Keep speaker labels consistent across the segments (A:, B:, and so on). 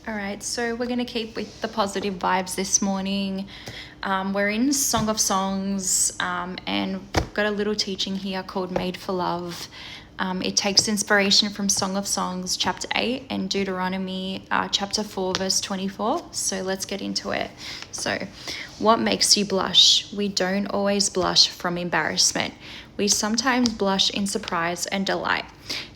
A: All right, so we're going to keep with the positive vibes this morning. We're in Song of Songs, and we've got a little teaching here called Made for Love. It takes inspiration from Song of Songs, chapter 8, and Deuteronomy, chapter 4, verse 24. So let's get into it. So, what makes you blush? We don't always blush from embarrassment. We sometimes blush in surprise and delight.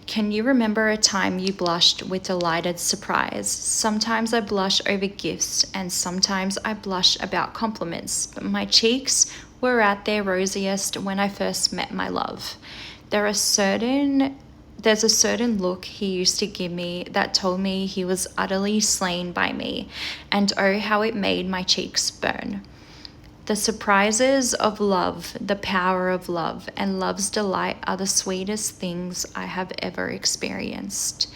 A: Can you remember a time you blushed with delighted surprise? Sometimes I blush over gifts, and sometimes I blush about compliments, but my cheeks were at their rosiest when I first met my love. There's a certain look he used to give me that told me he was utterly slain by me, and oh, how it made my cheeks burn. The surprises of love, the power of love, and love's delight are the sweetest things I have ever experienced.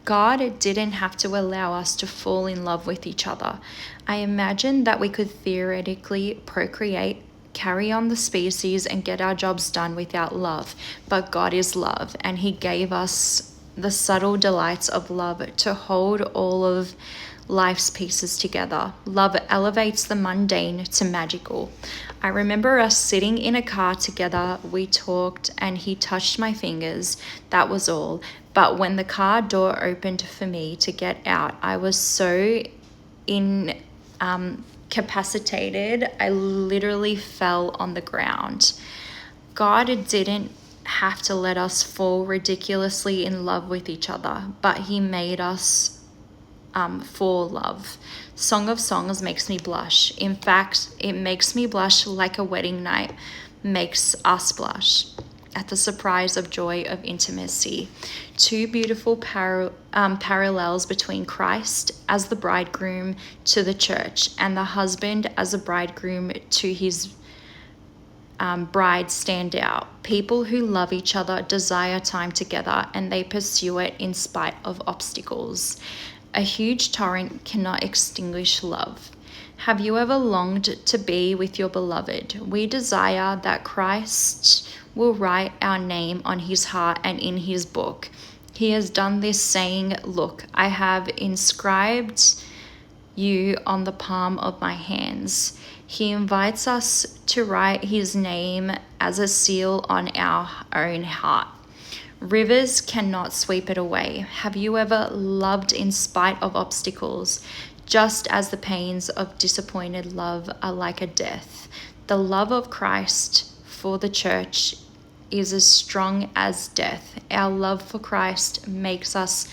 A: God didn't have to allow us to fall in love with each other. I imagine that we could theoretically procreate, carry on the species, and get our jobs done without love. But God is love, and He gave us the subtle delights of love to hold all of life's pieces together. Love elevates the mundane to magical. I remember us sitting in a car together. We talked and he touched my fingers. That was all. But when the car door opened for me to get out, I was so incapacitated. I literally fell on the ground. God didn't have to let us fall ridiculously in love with each other, but He made us for love. Song of Songs makes me blush. In fact, it makes me blush like a wedding night makes us blush at the surprise of joy of intimacy. Two beautiful parallels between Christ as the bridegroom to the church and the husband as a bridegroom to his bride stand out. People who love each other desire time together, and they pursue it in spite of obstacles. A huge torrent cannot extinguish love. Have you ever longed to be with your beloved? We desire that Christ will write our name on His heart and in His book. He has done this, saying, "Look, I have inscribed you on the palm of my hands." He invites us to write His name as a seal on our own heart. Rivers cannot sweep it away. Have you ever loved in spite of obstacles? Just as the pains of disappointed love are like a death, the love of Christ for the church is as strong as death. Our love for Christ makes us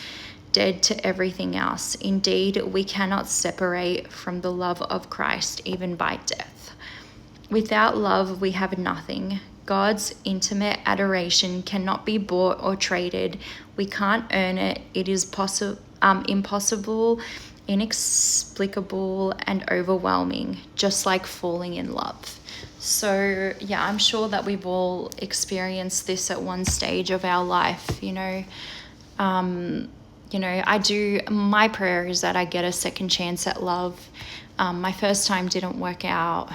A: dead to everything else. Indeed, we cannot separate from the love of Christ even by death. Without love, we have nothing. God's intimate adoration cannot be bought or traded. We can't earn it. It is impossible, inexplicable, and overwhelming, just like falling in love. So, yeah, I'm sure that we've all experienced this at one stage of our life, my prayer is that I get a second chance at love. My first time didn't work out,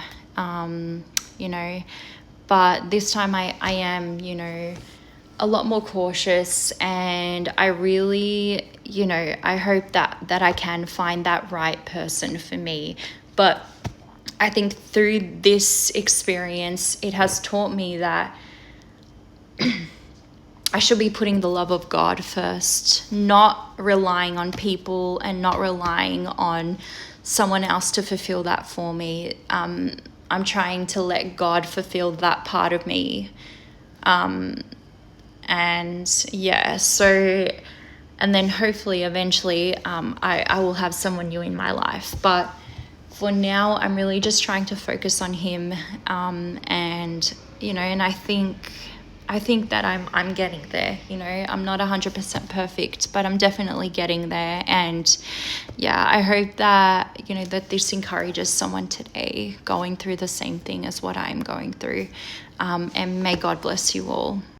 A: but this time I am, a lot more cautious, and I really, I hope that I can find that right person for me. But I think through this experience, it has taught me that I should be putting the love of God first, not relying on people and not relying on someone else to fulfill that for me. I'm trying to let God fulfill that part of me. And then hopefully eventually I will have someone new in my life. But for now, I'm really just trying to focus on Him. And I think that I'm getting there. I'm not 100% perfect, but I'm definitely getting there. And yeah, I hope that that this encourages someone today going through the same thing as what I'm going through. And may God bless you all.